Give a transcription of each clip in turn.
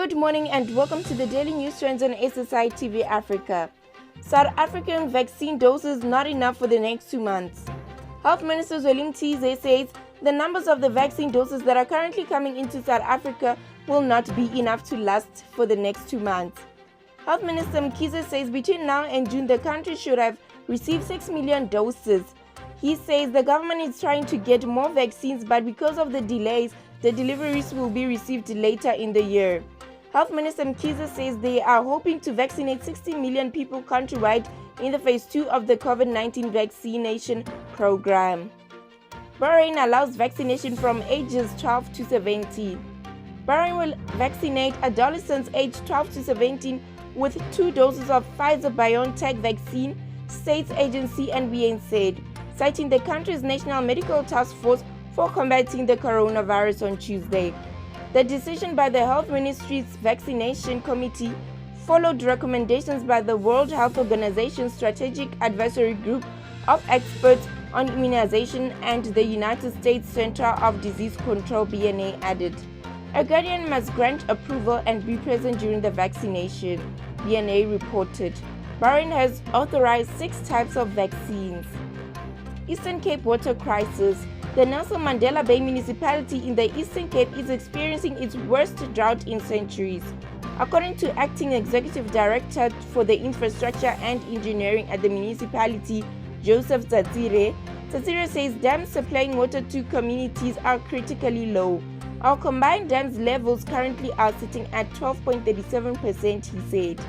Good morning and welcome to the daily news trends on SSiTV Africa. South African vaccine doses not enough for the next 2 months. Health Minister Zweli Mkhize says the numbers of the vaccine doses that are currently coming into South Africa will not be enough to last for the next 2 months. Health Minister Mkhize says between now and June the country should have received 6 million doses. He says the government is trying to get more vaccines, but because of the delays, the deliveries will be received later in the year. Health Minister Mkhize says they are hoping to vaccinate 60 million people countrywide in the phase 2 of the COVID-19 vaccination program. Bahrain allows vaccination from ages 12 to 17. Bahrain will vaccinate adolescents aged 12 to 17 with 2 doses of Pfizer-BioNTech vaccine, state agency NBN said, citing the country's National Medical Task Force for combating the coronavirus on Tuesday. The decision by the Health Ministry's Vaccination Committee followed recommendations by the World Health Organization's Strategic Advisory Group of Experts on Immunization and the United States Center of Disease Control (BNA) added. A guardian must grant approval and be present during the vaccination, BNA reported. Bahrain has authorized 6 types of vaccines. Eastern Cape water crisis. The Nelson Mandela Bay municipality in the Eastern Cape is experiencing its worst drought in centuries. According to Acting Executive Director for the Infrastructure and Engineering at the municipality, Joseph Tsatsire says dams supplying water to communities are critically low. Our combined dams levels currently are sitting at 12.37%, he said.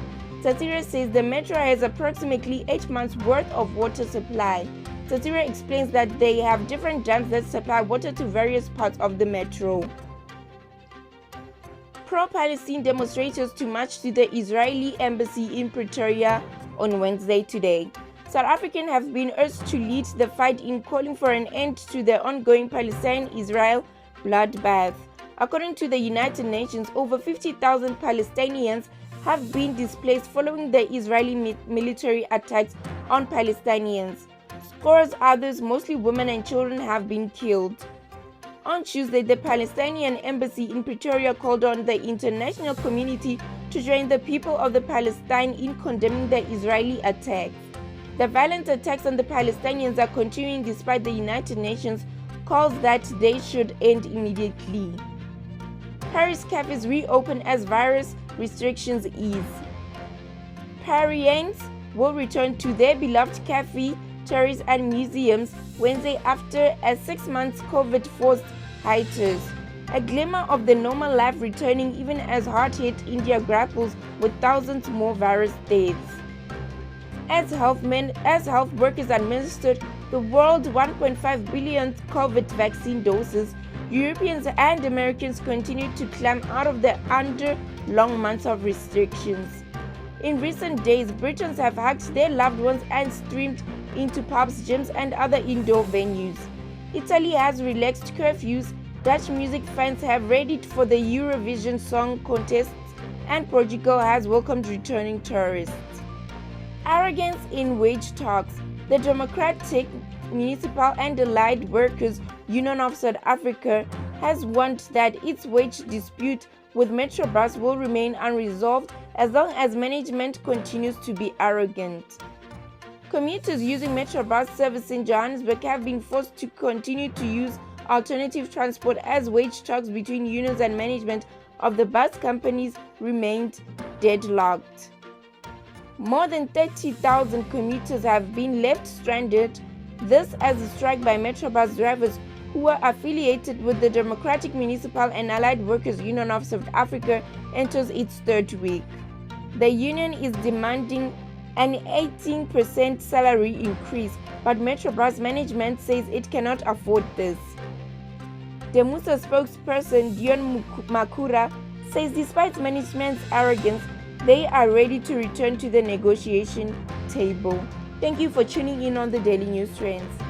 Tsatsire says the metro has approximately 8 months' worth of water supply. Tsatsire explains that they have different dams that supply water to various parts of the metro. Pro-Palestine demonstrators to march to the Israeli embassy in Pretoria on Wednesday today. South Africans have been urged to lead the fight in calling for an end to the ongoing Palestine-Israel bloodbath. According to the United Nations, over 50,000 Palestinians have been displaced following the Israeli military attacks on Palestinians. Scores others, mostly women and children, have been killed. On Tuesday, the Palestinian embassy in Pretoria called on the international community to join the people of the Palestine in condemning the Israeli attacks. The violent attacks on the Palestinians are continuing despite the United Nations calls that they should end immediately. Paris cafes reopen as virus restrictions ease. Parisians will return to their beloved cafe, tourists and museums Wednesday after a 6-month COVID forced hiatus. A glimmer of the normal life returning even as hard-hit India grapples with thousands more virus deaths. As health workers administered the world's 1.5 billion COVID vaccine doses, Europeans and Americans continue to climb out of the under long months of restrictions. In recent days, Britons have hugged their loved ones and streamed into pubs, gyms, and other indoor venues. Italy has relaxed curfews, Dutch music fans have readied for the Eurovision Song Contest, and Portugal has welcomed returning tourists. Arrogance in wage talks. The Democratic Municipal and Allied Workers Union of South Africa has warned that its wage dispute with Metrobus will remain unresolved as long as management continues to be arrogant. Commuters using Metrobus service in Johannesburg have been forced to continue to use alternative transport as wage talks between unions and management of the bus companies remained deadlocked. More than 30,000 commuters have been left stranded, this as a strike by Metrobus drivers who are affiliated with the Democratic Municipal and Allied Workers Union of South Africa enters its 3rd week. The union is demanding an 18% salary increase, but Metrobus management says it cannot afford this. DEMUSA spokesperson Dion Makura says despite management's arrogance, they are ready to return to the negotiation table. Thank you for tuning in on the Daily News Trends.